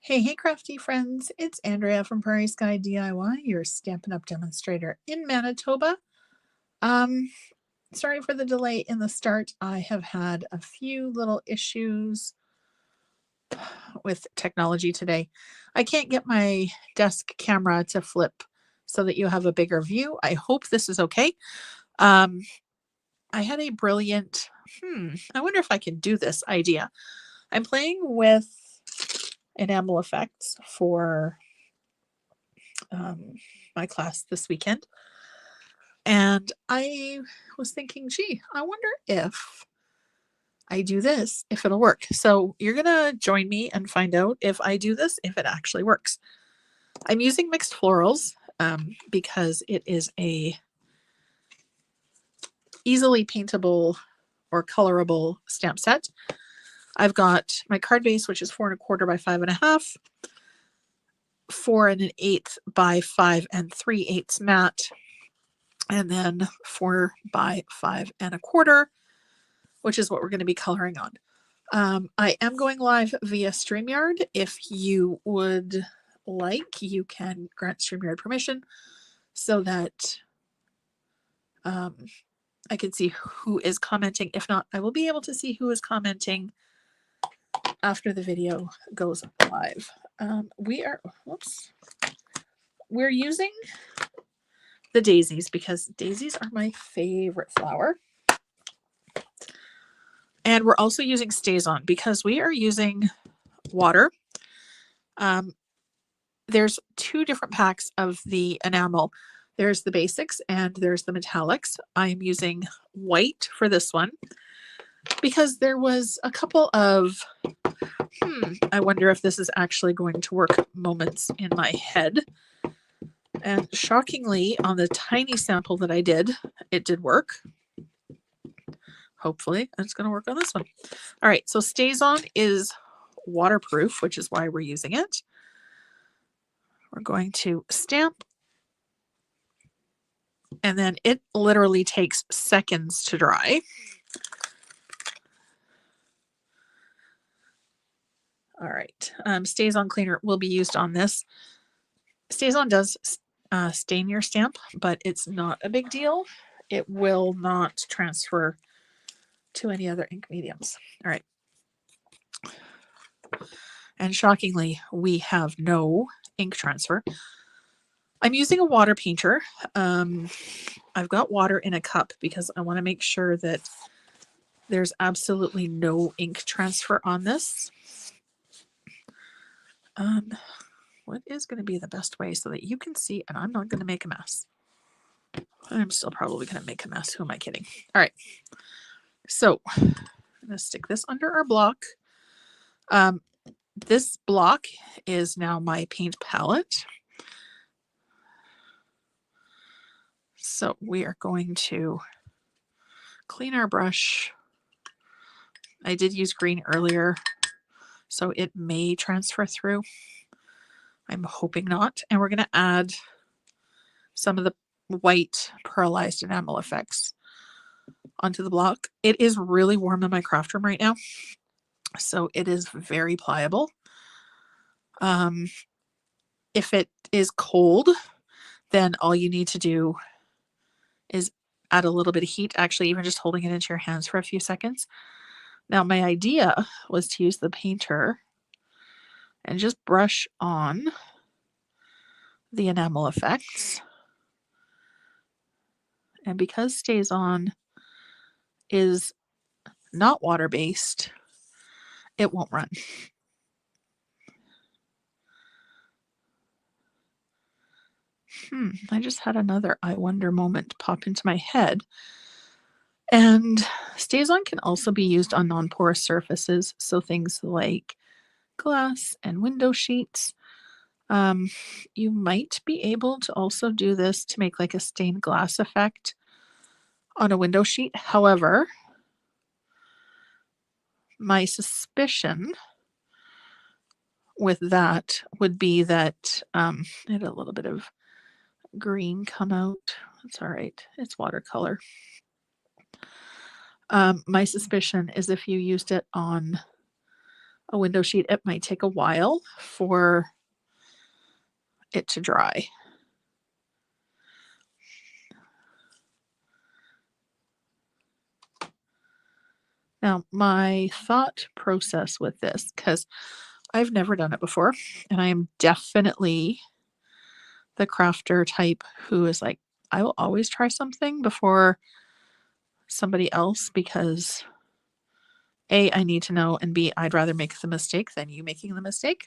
Hey, crafty friends, it's Andrea from Prairie Sky DIY, your Stampin' Up! Demonstrator in Manitoba. Um, Sorry for the delay in the start. I have had a few little issues with technology today. I can't get my desk camera to flip so that you have a bigger view. I hope this is okay. Um, I had a brilliant, I wonder if I can do this idea. I'm playing with Enamel Effects for my class this weekend. And I was thinking, gee, I wonder if I do this, if it'll work. So you're going to join me and find out if I do this, if it actually works. I'm using mixed florals because it is a easily paintable or colorable stamp set. I've got my card base, which is 4 1/4 by 5 1/2, 4 1/8 by 5 3/8 matte, and then 4 by 5 1/4, which is what we're going to be coloring on. I am going live via StreamYard. If you would like, you can grant StreamYard permission so that I can see who is commenting. If not, I will be able to see who is commenting after the video goes live. We're using the daisies because daisies are my favorite flower. And we're also using StazOn because we are using water. There's 2 different packs of the enamel. There's the basics and there's the metallics. I'm using white for this one because there was a couple of, I wonder if this is actually going to work moments in my head. And shockingly, on the tiny sample that I did, it did work. Hopefully, it's going to work on this one. All right, so StazOn is waterproof, which is why we're using it. We're going to stamp, and then it literally takes seconds to dry. All right, StazOn cleaner will be used on this. StazOn does stain your stamp, but it's not a big deal. It will not transfer to any other ink mediums. All right. And shockingly, we have no ink transfer. I'm using a water painter. I've got water in a cup because I want to make sure that there's absolutely no ink transfer on this. What is going to be the best way so that you can see and I'm not going to make a mess? I'm still probably going to make a mess. Who am I kidding? All right. So I'm going to stick this under our block. This block is now my paint palette. So we are going to clean our brush. I did use green earlier, so it may transfer through. I'm hoping not. And we're going to add some of the white pearlized enamel effects onto the block. It is really warm in my craft room right now, so it is very pliable. If it is cold, then all you need to do is add a little bit of heat, actually even just holding it into your hands for a few seconds. Now my idea was to use the painter and just brush on the enamel effects. And because StazOn is not water-based, it won't run. I just had another I wonder moment pop into my head. And StazOn can also be used on non-porous surfaces, so things like glass and window sheets. You might be able to also do this to make like a stained glass effect on a window sheet. However, my suspicion with that would be that I had a little bit of green come out. It's all right. It's watercolor. My suspicion is if you used it on a window sheet, it might take a while for it to dry. Now, my thought process with this, because I've never done it before, and I am definitely the crafter type who is like, I will always try something before somebody else because A, I need to know, and B, I'd rather make the mistake than you making the mistake.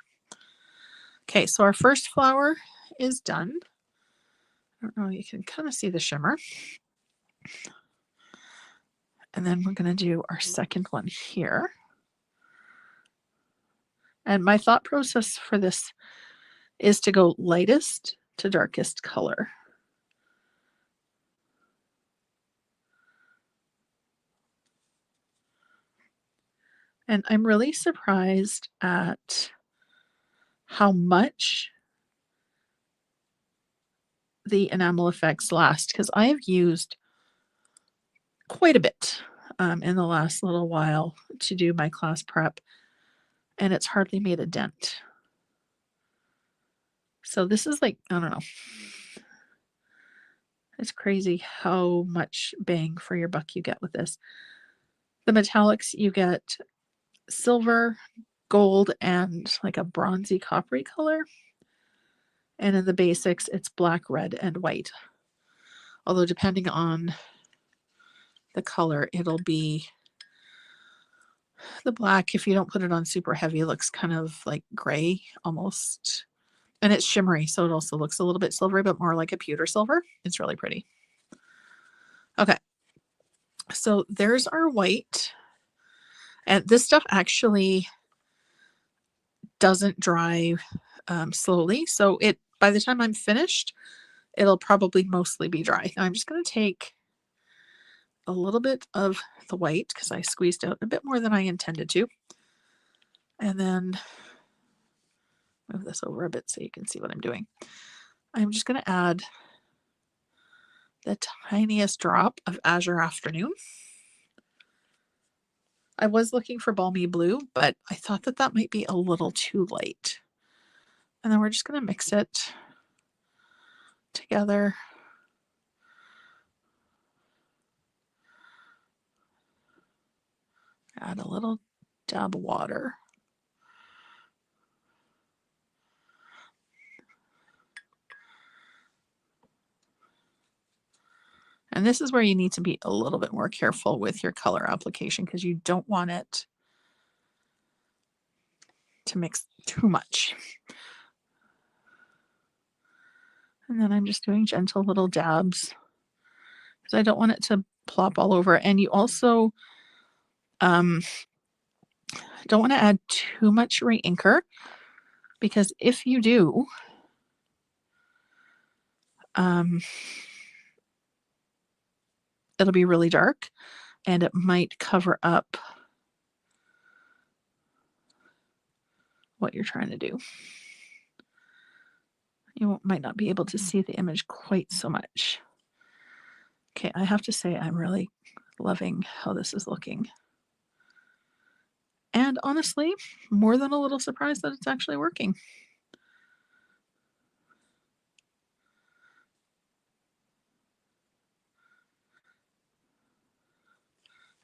Okay, so our first flower is done. I don't know, you can kind of see the shimmer. And then we're going to do our second one here. And my thought process for this is to go lightest to darkest color. And I'm really surprised at how much the Enamel Effects last, because I have used quite a bit in the last little while to do my class prep, and it's hardly made a dent. So this is like, I don't know. It's crazy how much bang for your buck you get with this. The metallics, you get silver, gold, and like a bronzy coppery color. And in the basics, it's black, red, and white. Although depending on the color, it'll be the black, if you don't put it on super heavy, looks kind of like gray almost. And it's shimmery, so it also looks a little bit silvery, but more like a pewter silver. It's really pretty. Okay, so there's our white. And this stuff actually doesn't dry slowly. So by the time I'm finished, it'll probably mostly be dry. Now I'm just going to take a little bit of the white because I squeezed out a bit more than I intended to. And then move this over a bit so you can see what I'm doing. I'm just going to add the tiniest drop of Azure Afternoon. I was looking for Balmy Blue, but I thought that that might be a little too light. And then we're just going to mix it together. Add a little dab of water. And this is where you need to be a little bit more careful with your color application because you don't want it to mix too much. And then I'm just doing gentle little dabs because I don't want it to plop all over. And you also don't want to add too much re-inker because if you do, it'll be really dark and it might cover up what you're trying to do. You might not be able to see the image quite so much. Okay, I have to say I'm really loving how this is looking. And honestly, more than a little surprised that it's actually working.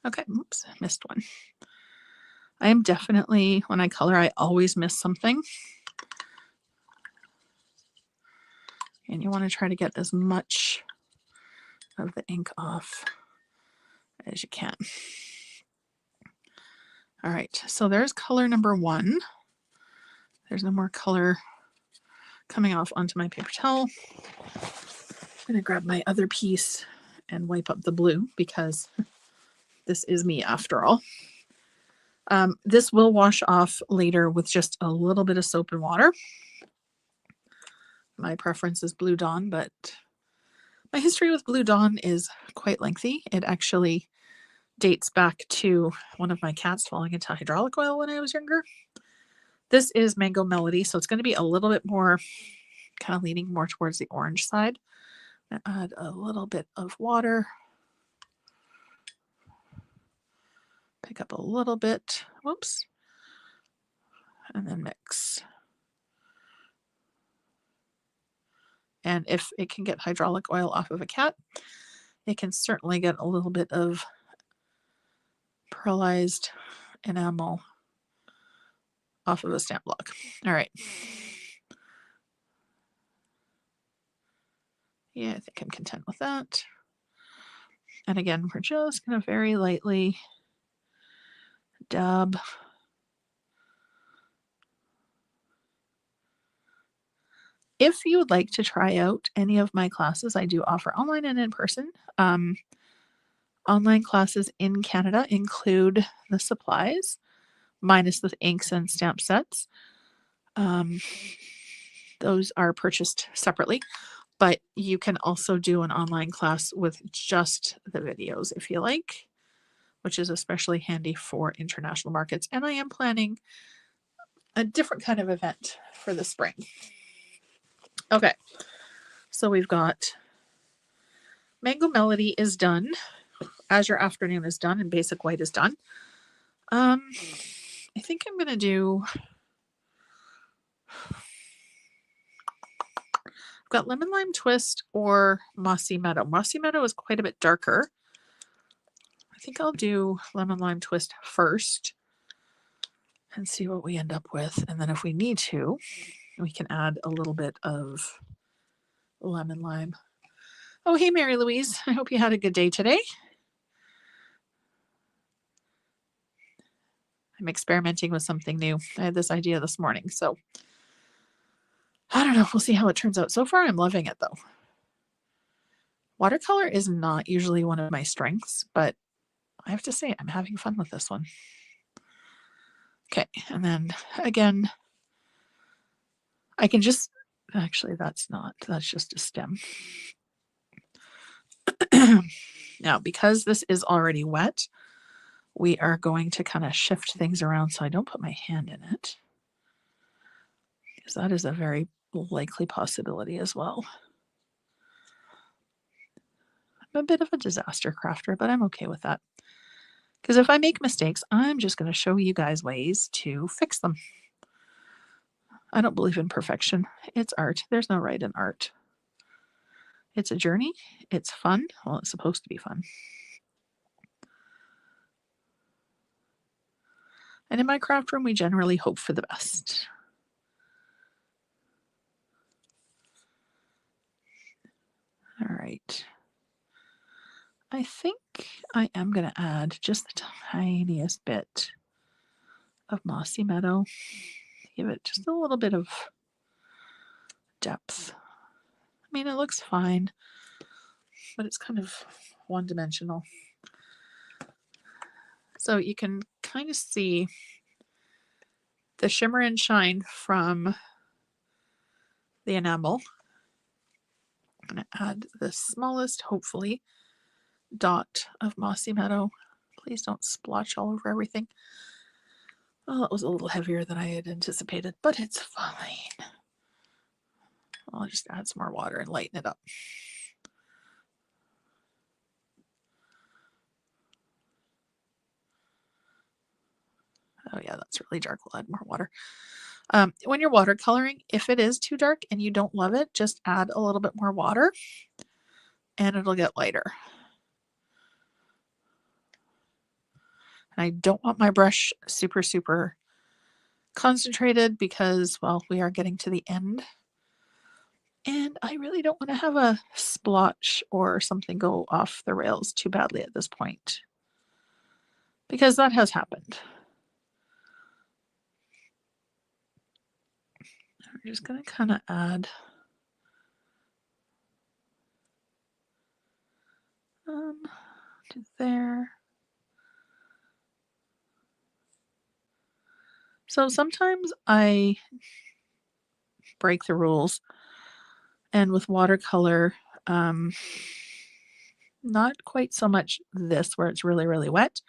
Okay, oops, I missed one. I am definitely, when I color, I always miss something. And you want to try to get as much of the ink off as you can. All right, so there's color number one. There's no more color coming off onto my paper towel. I'm going to grab my other piece and wipe up the blue because this is me after all. This will wash off later with just a little bit of soap and water. My preference is Blue Dawn, but my history with Blue Dawn is quite lengthy. It actually dates back to one of my cats falling into hydraulic oil when I was younger. This is Mango Melody, so it's going to be a little bit more, kind of leaning more towards the orange side. I'm going to add a little bit of water. Pick up a little bit, whoops, and then mix. And if it can get hydraulic oil off of a cat, it can certainly get a little bit of pearlized enamel off of a stamp block. All right. Yeah, I think I'm content with that. And again, we're just going to very lightly dab. If you would like to try out any of my classes, I do offer online and in person. Online classes in Canada include the supplies, minus the inks and stamp sets. Those are purchased separately, but you can also do an online class with just the videos if you like, which is especially handy for international markets. And I am planning a different kind of event for the spring. Okay, so we've got Mango Melody is done. Azure Afternoon is done, and Basic White is done. I think I'm going to do... I've got Lemon Lime Twist or Mossy Meadow. Mossy Meadow is quite a bit darker. I think I'll do Lemon Lime Twist first and see what we end up with. And then if we need to, we can add a little bit of lemon lime. Oh, hey, Mary Louise. I hope you had a good day today. I'm experimenting with something new. I had this idea this morning, so I don't know. We'll see how it turns out. So far, I'm loving it, though. Watercolor is not usually one of my strengths, but I have to say I'm having fun with this one. Okay, and then again, I can just... Actually, that's just a stem. Now, because this is already wet, we are going to kind of shift things around so I don't put my hand in it, because that is a very likely possibility as well. I'm a bit of a disaster crafter, but I'm okay with that, because if I make mistakes, I'm just going to show you guys ways to fix them. I don't believe in perfection. It's art. There's no right in art. It's a journey. It's fun. Well, it's supposed to be fun. And in my craft room, we generally hope for the best. All right. I think I am going to add just the tiniest bit of Mossy Meadow. Give it just a little bit of depth. I mean, it looks fine, but it's kind of one-dimensional. So you can kind of see the shimmer and shine from the enamel. I'm going to add the smallest, hopefully, dot of Mossy Meadow. Please don't splotch all over everything. Well, it was a little heavier than I had anticipated, but it's fine. I'll just add some more water and lighten it up. Oh yeah, that's really dark. We'll add more water. When you're watercoloring, if it is too dark and you don't love it, just add a little bit more water and it'll get lighter. And I don't want my brush super, super concentrated because, well, we are getting to the end. And I really don't want to have a splotch or something go off the rails too badly at this point, because that has happened. I'm just going to kind of add to there. So sometimes I break the rules, and with watercolor, not quite so much this where it's really, really wet,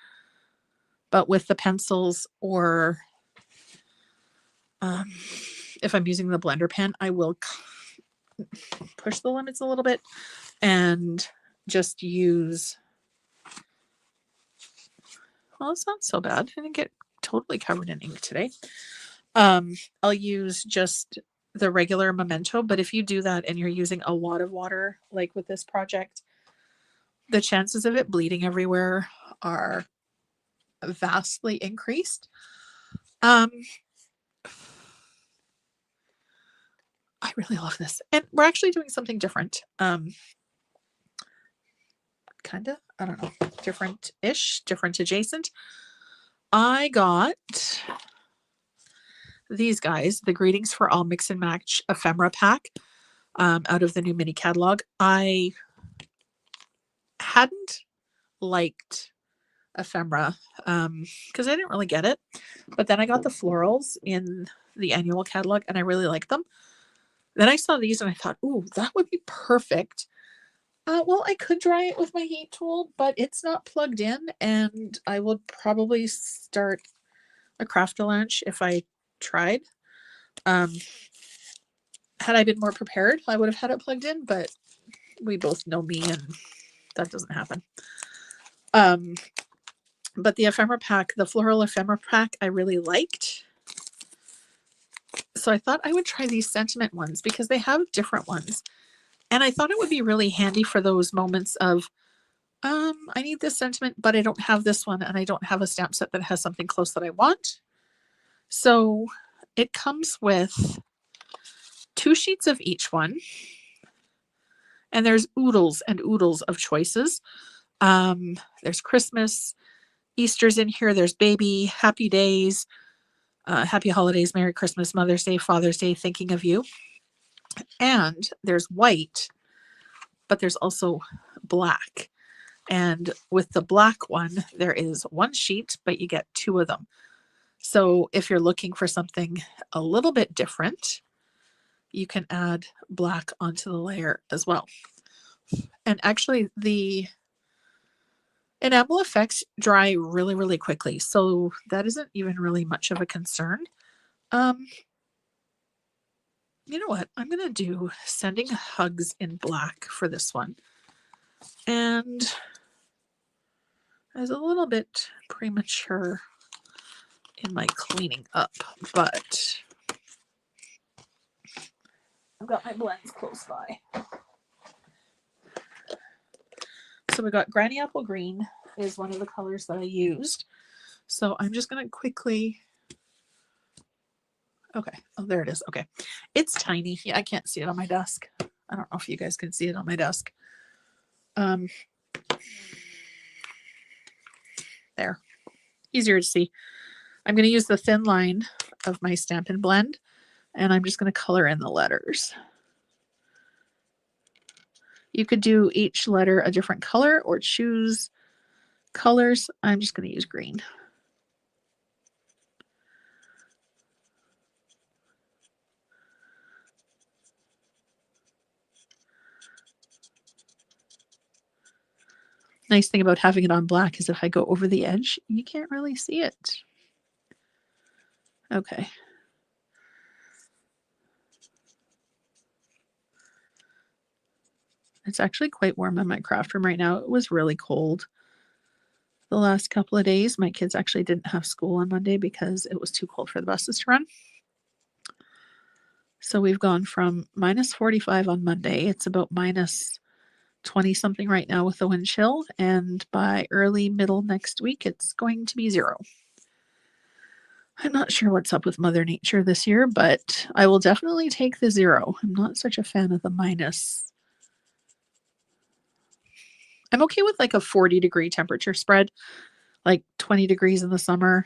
but with the pencils or if I'm using the blender pen, I will push the limits a little bit and just use, well, it's not so bad. I didn't get totally covered in ink today, I'll use just the regular Memento, but if you do that and you're using a lot of water, like with this project, the chances of it bleeding everywhere are vastly increased. I really love this. And we're actually doing something different. Kind of, I don't know, different-ish, different adjacent. I got these guys, the Greetings for All Mix and Match ephemera pack, out of the new mini catalog. I hadn't liked ephemera because I didn't really get it, but then I got the florals in the annual catalog and I really liked them. Then I saw these and I thought, ooh, that would be perfect. Well, I could dry it with my heat tool, but it's not plugged in, and I would probably start a craft-a-lunch if I tried. Had I been more prepared, I would have had it plugged in, but we both know me and that doesn't happen. But the ephemera pack, the floral ephemera pack, I really liked. So I thought I would try these sentiment ones because they have different ones. And I thought it would be really handy for those moments of, I need this sentiment, but I don't have this one, and I don't have a stamp set that has something close that I want. So it comes with 2 sheets of each one. And there's oodles and oodles of choices. There's Christmas, Easter's in here. There's baby, happy days, happy holidays, Merry Christmas, Mother's Day, Father's Day, thinking of you. And there's white, but there's also black. And with the black one, there is 1 sheet, but you get 2 of them. So if you're looking for something a little bit different, you can add black onto the layer as well. And actually, the Enamel Effects dry really, really quickly, so that isn't even really much of a concern. You know what? I'm going to do Sending Hugs in black for this one. And I was a little bit premature in my cleaning up, but I've got my blends close by. So we got Granny Apple Green is one of the colors that I used. So I'm just going to quickly... Okay. Oh, there it is. Okay. It's tiny. Yeah, I can't see it on my desk. I don't know if you guys can see it on my desk. There. Easier to see. I'm going to use the thin line of my Stampin' Blend, and I'm just going to color in the letters. You could do each letter a different color or choose colors. I'm just going to use green. Nice thing about having it on black is if I go over the edge, you can't really see it. Okay. It's actually quite warm in my craft room right now. It was really cold the last couple of days. My kids actually didn't have school on Monday because it was too cold for the buses to run. So we've gone from minus 45 on Monday. It's about minus 20 something right now with the wind chill. And by early middle next week, it's going to be 0. I'm not sure what's up with Mother Nature this year, but I will definitely take the 0. I'm not such a fan of the minus. I'm okay with like a 40-degree temperature spread, like 20 degrees in the summer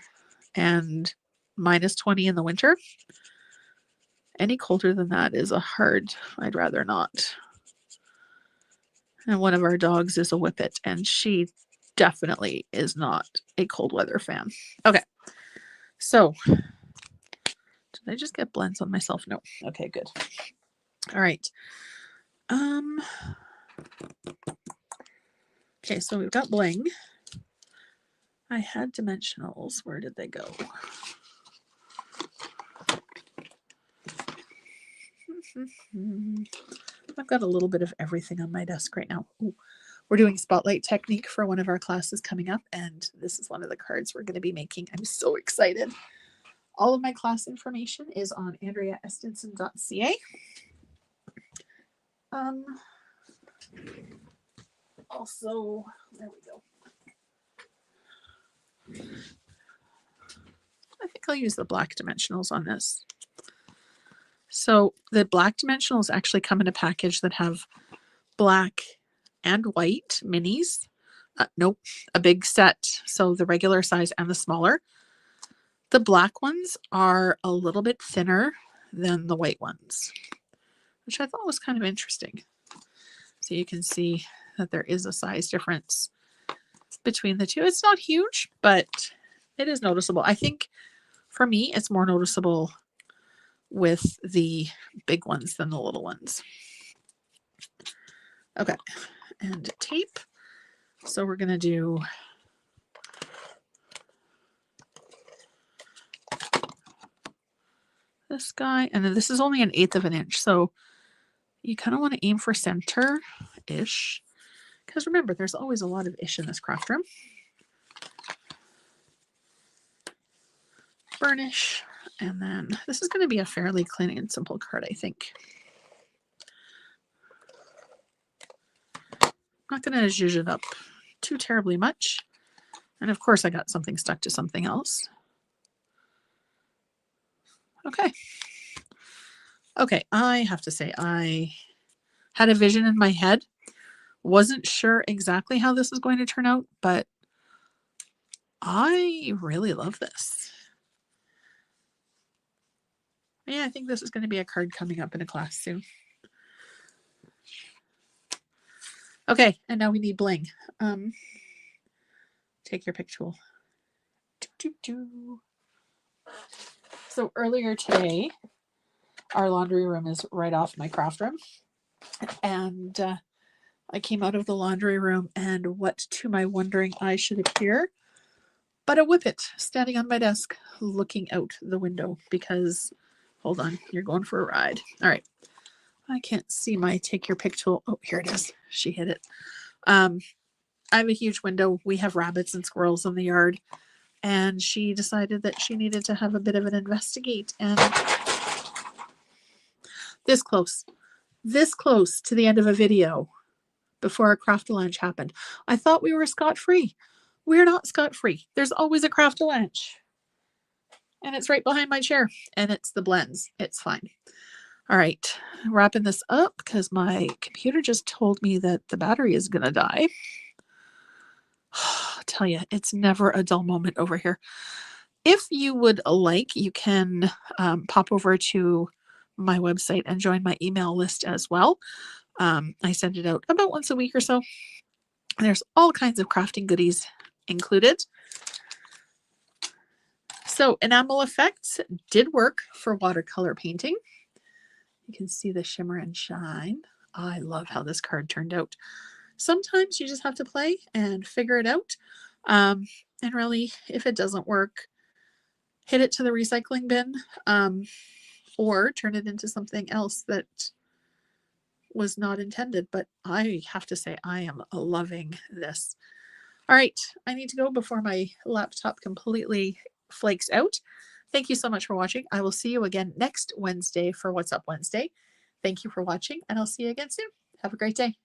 and minus 20 in the winter. Any colder than that is a hard, I'd rather not. And one of our dogs is a Whippet, and she definitely is not a cold weather fan. Okay, so did I just get blends on myself? No. Okay, good. All right. Okay, so we've got bling. I had dimensionals. Where did they go? I've got a little bit of everything on my desk right now. Ooh, we're doing spotlight technique for one of our classes coming up, and this is one of the cards we're going to be making. I'm so excited. All of my class information is on andreaestinson.ca. Also, there we go. I think I'll use the black dimensionals on this. So the black dimensionals actually come in a package that have black and white minis. Nope, a big set. So the regular size and the smaller. The black ones are a little bit thinner than the white ones, which I thought was kind of interesting. So you can see that there is a size difference between the two. It's not huge, but it is noticeable. I think for me, it's more noticeable with the big ones than the little ones. Okay, and tape. So we're going to do this guy, and then this is only 1/8 of an inch. So you kind of want to aim for center-ish, because remember, there's always a lot of ish in this craft room. Burnish, and then this is going to be a fairly clean and simple card, I think. I'm not going to zhuzh it up too terribly much. And of course, I got something stuck to something else. Okay. Okay, I have to say, I had a vision in my head. Wasn't sure exactly how this is going to turn out, but I really love this. Yeah, I think this is going to be a card coming up in a class soon. Okay, and now we need bling. Take your pick tool. So earlier today, our laundry room is right off my craft room. And I came out of the laundry room, and what to my wondering eye should appear but a whippet standing on my desk looking out the window because, hold on, you're going for a ride. All right. I can't see my take your pick tool. Oh, here it is. She hit it. I have a huge window. We have rabbits and squirrels in the yard. And she decided that she needed to have a bit of an investigate. And this close to the end of a video before a craft-a-lunch happened. I thought we were scot-free. We're not scot-free. There's always a craft-a-lunch. And it's right behind my chair. And it's the blends. It's fine. All right. Wrapping this up because my computer just told me that the battery is going to die. I'll tell you, it's never a dull moment over here. If you would like, you can pop over to my website and join my email list as well. I send it out about once a week or so. There's all kinds of crafting goodies included. So Enamel Effects did work for watercolor painting. You can see the shimmer and shine. I love how this card turned out. Sometimes you just have to play and figure it out. And really, if it doesn't work, hit it to the recycling bin or turn it into something else that was not intended. But I have to say, I am loving this. All right, I need to go before my laptop completely flakes out. Thank you so much for watching. I will see you again next Wednesday for What's Up Wednesday. Thank you for watching, and I'll see you again soon. Have a great day.